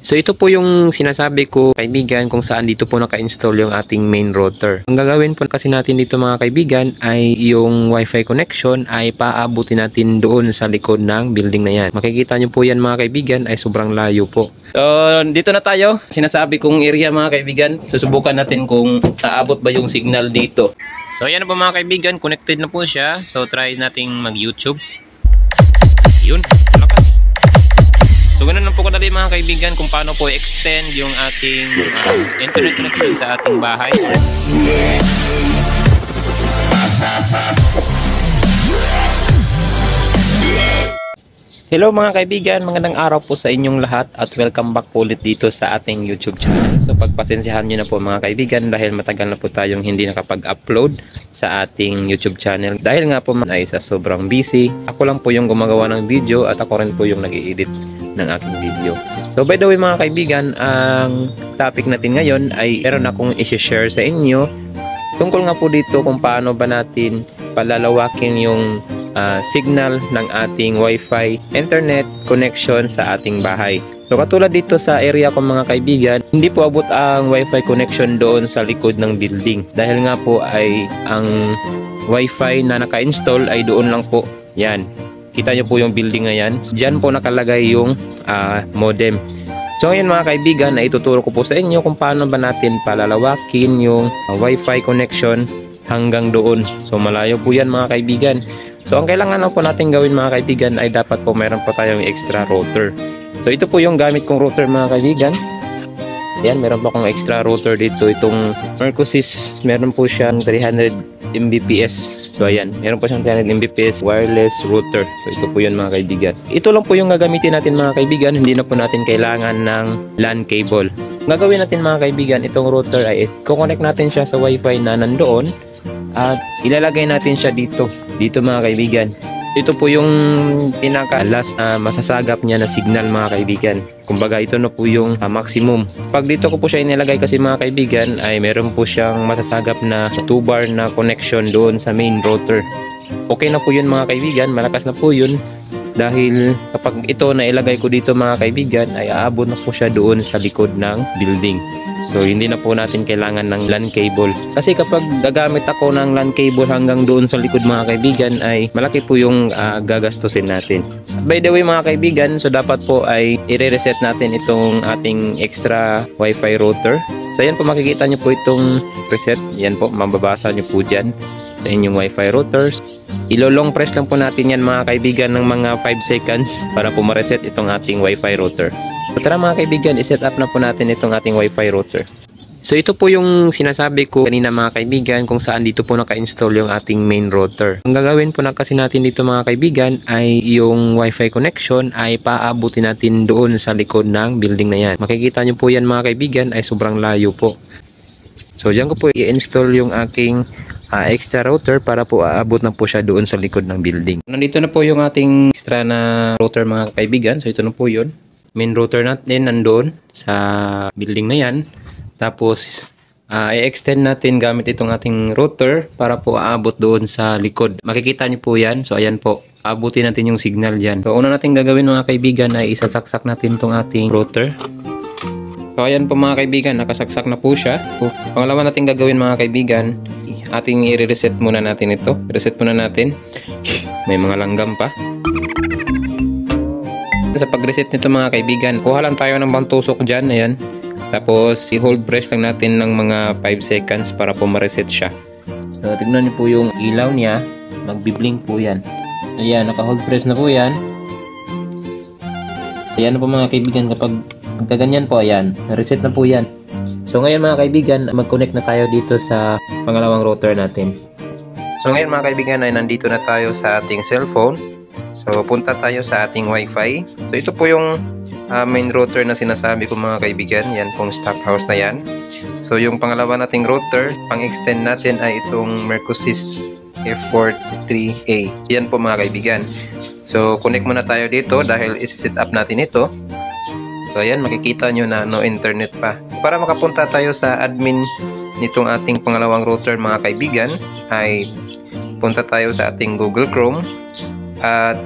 So ito po yung sinasabi ko kaibigan kung saan dito po naka-install yung ating main router. Ang gagawin po kasi natin dito mga kaibigan ay yung wifi connection ay paabutin natin doon sa likod ng building na yan. Makikita nyo po yan mga kaibigan ay sobrang layo po. So dito na tayo, sinasabi kong area mga kaibigan. Susubukan natin kung aabot ba yung signal dito. So yan na po mga kaibigan, connected na po siya. So try nating mag-YouTube. Yun, lakas. So ganun lang po kadali mga kaibigan kung paano po extend yung ating internet connection sa ating bahay. Hello mga kaibigan, magandang araw po sa inyong lahat at welcome back po ulit dito sa ating YouTube channel. So pagpasensyahan nyo na po mga kaibigan dahil matagal na po tayong hindi nakapag-upload sa ating YouTube channel. Dahil nga po ay sa sobrang busy, ako lang po yung gumagawa ng video at ako rin po yung nag-i-edit ng aking video. So by the way mga kaibigan, ang topic natin ngayon ay meron akong i-share sa inyo tungkol nga po dito kung paano ba natin palalawakin yung signal ng ating wifi internet connection sa ating bahay. So katulad dito sa area ko mga kaibigan, hindi po abot ang wifi connection doon sa likod ng building dahil nga po ay ang wifi na naka-install ay doon lang po. Yan, kita nyo po yung building na yan. Diyan po nakalagay yung modem. So ngayon mga kaibigan, ay ituturo ko po sa inyo kung paano ba natin palalawakin yung wifi connection hanggang doon. So malayo po yan mga kaibigan. So ang kailangan lang po natin gawin mga kaibigan ay dapat po meron po tayong extra router. So ito po yung gamit kong router mga kaibigan. Ayan, meron po akong extra router dito. Itong Mercosys, meron po siyang 300 Mbps. So ayan, meron po siyang 300 Mbps wireless router. So ito po yun mga kaibigan. Ito lang po yung gagamitin natin mga kaibigan. Hindi na po natin kailangan ng LAN cable. Gagawin natin mga kaibigan, itong router ay i-connect natin siya sa wifi na nandoon at ilalagay natin siya dito mga kaibigan. Ito po yung pinaka last na masasagap niya na signal mga kaibigan. Kumbaga ito na po yung maximum. Pag dito ko po siya inilagay kasi mga kaibigan ay meron po siyang masasagap na 2 bar na connection doon sa main router. Okay na po yun mga kaibigan, malakas na po yun. Dahil kapag ito na ilagay ko dito mga kaibigan ay aabot na po siya doon sa likod ng building. So hindi na po natin kailangan ng LAN cable. Kasi kapag gagamit ako ng LAN cable hanggang doon sa likod mga kaibigan ay malaki po yung gagastusin natin. By the way mga kaibigan, so dapat po ay i-reset natin itong ating extra wifi router. So yan po makikita nyo po itong reset. Yan po, mababasa nyo po dyan sa inyong wifi routers. Ilo-long press lang po natin yan mga kaibigan ng mga 5 seconds para po ma-reset itong ating wifi router. So tara mga kaibigan, i-set up na po natin itong ating wifi router. So ito po yung sinasabi ko kanina mga kaibigan kung saan dito po naka-install yung ating main router. Ang gagawin po na kasi natin dito mga kaibigan ay yung wifi connection ay paabutin natin doon sa likod ng building na yan. Makikita nyo po yan mga kaibigan ay sobrang layo po. So dyan ko po i-install yung aking extra router para po aabot na po siya doon sa likod ng building. Nandito na po yung ating extra na router mga kaibigan. So ito na po yun. Main router natin nandoon sa building na yan. Tapos i-extend natin gamit itong ating router para po aabot doon sa likod. Makikita niyo po yan. So ayan po, aabutin natin yung signal dyan. So una natin gagawin mga kaibigan ay isasaksak natin itong ating router. So ayan po mga kaibigan, nakasaksak na po siya. So, pangalawa natin gagawin mga kaibigan, ating i-reset muna natin ito. Reset muna natin. May mga langgam pa. Sa pag-reset nito mga kaibigan, kuha lang tayo ng pantusok dyan. Ayan. Tapos i-hold press lang natin ng mga 5 seconds para po ma-reset siya. So tignan niyo po yung ilaw niya, magbi-blink po yan. Ayan, naka-hold press na po yan. Ayan na po mga kaibigan, kapag ganyan po, ayan, na-reset na po yan. So ngayon mga kaibigan, mag-connect na tayo dito sa pangalawang router natin. So ngayon mga kaibigan ay nandito na tayo sa ating cellphone. So punta tayo sa ating wifi. So ito po yung main router na sinasabi ko mga kaibigan. Yan pong stock house na yan. So yung pangalawa nating router, pang-extend natin ay itong Mercosys F43A. Yan po mga kaibigan. So connect muna tayo dito dahil isi-set up natin ito. So ayan, makikita nyo na no internet pa. Para makapunta tayo sa admin nitong ating pangalawang router mga kaibigan ay punta tayo sa ating Google Chrome at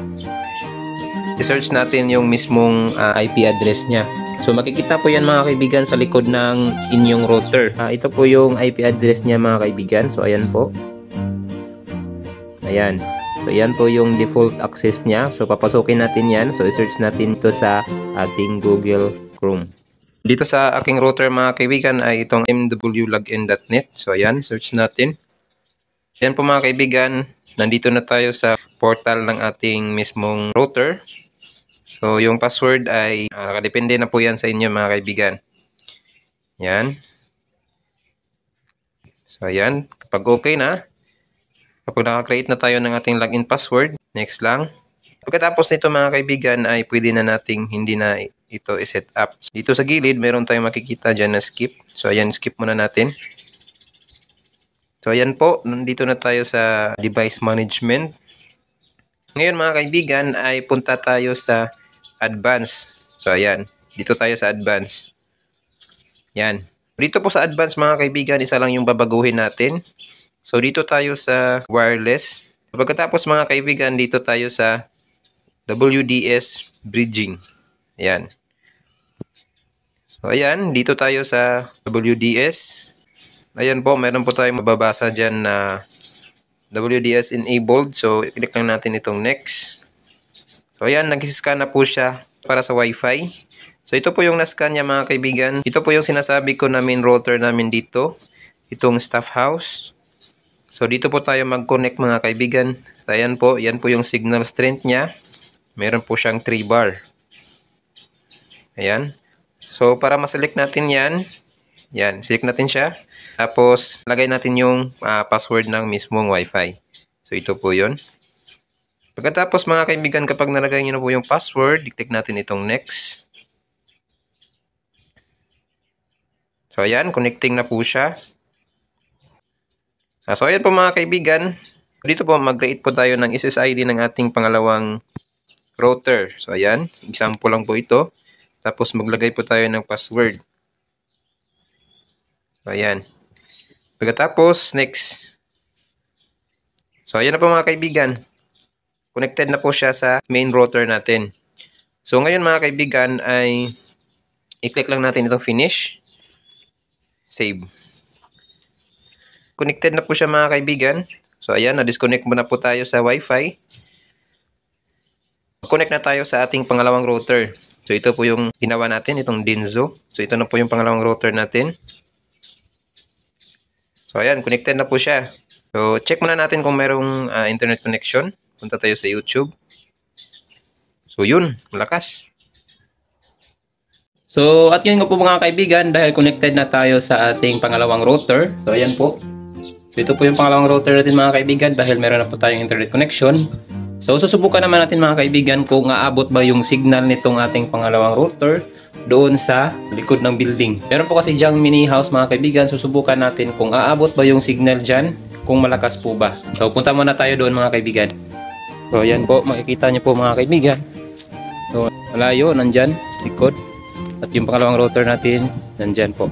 i-search natin yung mismong IP address niya. So makikita po yan mga kaibigan sa likod ng inyong router. Ito po yung IP address niya mga kaibigan. So ayan po. Ayan. So yan po yung default access niya. So papasukin natin yan. So i-search natin ito sa ating Google Chrome. Dito sa aking router mga kaibigan ay itong mwlogin.net. So ayan, search natin. Ayan po mga kaibigan, nandito na tayo sa portal ng ating mismong router. So, yung password ay nakadepende na po yan sa inyo mga kaibigan. Yan. So, ayan. Kapag okay na, kapag nakakreate na tayo ng ating login password, next lang. Pagkatapos nito mga kaibigan ay pwede na nating hindi na ito i-set up. Dito sa gilid, meron tayong makikita dyan na skip. So, ayan, skip muna natin. So, ayan po. Nandito na tayo sa device management. Ngayon mga kaibigan ay punta tayo sa advanced. So, ayan. Dito tayo sa advanced. Yan. Dito po sa advanced mga kaibigan, isa lang yung babaguhin natin. So, dito tayo sa wireless. Pagkatapos mga kaibigan, dito tayo sa WDS bridging. Ayan. So, ayan. Dito tayo sa WDS. Ayan po, meron po tayong mababasa dyan na WDS enabled. So, i-click lang natin itong next. So, ayan, nag-scan na po siya para sa Wi-Fi. So, ito po yung na-scan niya mga kaibigan. Ito po yung sinasabi ko na main router namin dito. Itong staff house. So, dito po tayo mag-connect mga kaibigan. So, ayan po, yan po yung signal strength niya. Meron po siyang 3 bar. Ayan. So, para ma-select natin yan, select natin siya. Tapos, lagay natin yung password ng mismong Wi-Fi. So, ito po yun. Pagkatapos mga kaibigan, kapag nalagay nyo na po yung password, i-click natin itong next. So ayan, connecting na po siya. So ayan po mga kaibigan, dito po mag-create po tayo ng SSID ng ating pangalawang router. So ayan, example lang po ito. Tapos maglagay po tayo ng password. So ayan. Pagkatapos, next. So ayan na po mga kaibigan. Connected na po siya sa main router natin. So ngayon mga kaibigan ay i-click lang natin itong finish. Save. Connected na po siya mga kaibigan. So ayan, na-disconnect muna po tayo sa Wi-Fi. Connect na tayo sa ating pangalawang router. So ito po yung ginawa natin, itong Dinzo. So ito na po yung pangalawang router natin. So ayan, connected na po siya. So check muna natin kung merong internet connection. Punta tayo sa YouTube. So yun, malakas. So at yun nga po mga kaibigan, dahil connected na tayo sa ating pangalawang router. So ayan po. So ito po yung pangalawang router natin mga kaibigan dahil meron na po tayong internet connection. So susubukan naman natin mga kaibigan kung aabot ba yung signal nitong ating pangalawang router doon sa likod ng building. Meron po kasi dyang mini house mga kaibigan. Susubukan natin kung aabot ba yung signal dyan, kung malakas po ba. So punta muna tayo doon mga kaibigan. So ayan po, makikita nyo po mga kaibigan. So malayo, nandyan, likod. At yung pangalawang router natin, nandyan po.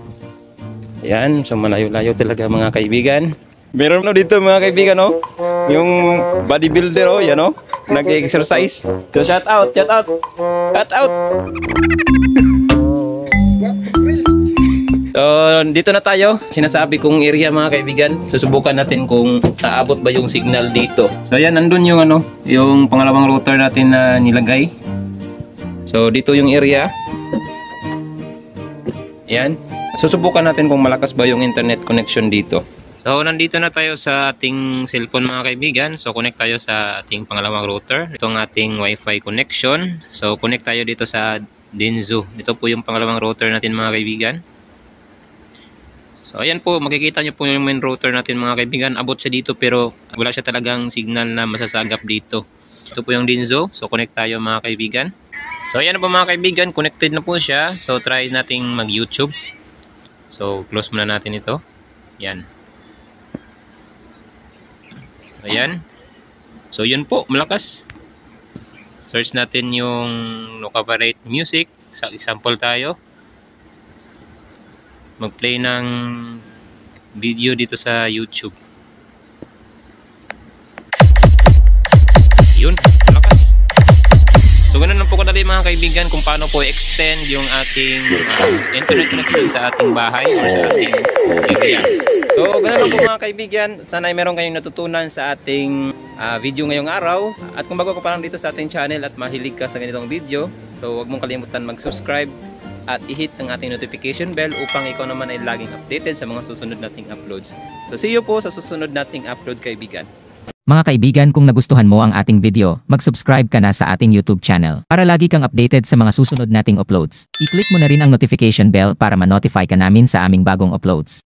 Ayan, so malayo-layo talaga mga kaibigan. Meron na dito mga kaibigan, no? Yung bodybuilder, oh, yan, no? Nag-exercise. So shout out, shout out. Shout out. So dito na tayo. Sinasabi kong area mga kaibigan. Susubukan natin kung taabot ba yung signal dito. So ayan, nandun yung ano, yung pangalawang router natin na nilagay. So dito yung area. Ayan. Susubukan natin kung malakas ba yung internet connection dito. So nandito na tayo sa ating cellphone mga kaibigan. So connect tayo sa ating pangalawang router. Itong ating Wi-Fi connection. So connect tayo dito sa Dinzo. Ito po yung pangalawang router natin mga kaibigan. So ayan po, makikita nyo po yung main router natin mga kaibigan. Abot siya dito pero wala siya talagang signal na masasagap dito. Ito po yung Dinzo. So connect tayo mga kaibigan. So ayan po mga kaibigan, connected na po siya. So try nating mag YouTube. So close muna natin ito. Yan. Ayan. So yun po, malakas. Search natin yung Nocaparate Music. Sa example tayo. Mag-play ng video dito sa YouTube. Yun, malakas. So So ganun lang po kadali mga kaibigan kung paano po extend yung ating internet connection sa ating bahay or sa ating area. So ganun lang po mga kaibigan, sana ay meron kayong natutunan sa ating video ngayong araw. At kung bago ka pa lang dito sa ating channel at mahilig ka sa ganitong video, so huwag mong kalimutan mag-subscribe at i-hit ang ating notification bell upang ikaw naman ay laging updated sa mga susunod nating uploads. So see you po sa susunod nating upload kaibigan. Mga kaibigan, kung nagustuhan mo ang ating video, mag-subscribe ka na sa ating YouTube channel para lagi kang updated sa mga susunod nating uploads. I-click mo na rin ang notification bell para ma-notify ka namin sa aming bagong uploads.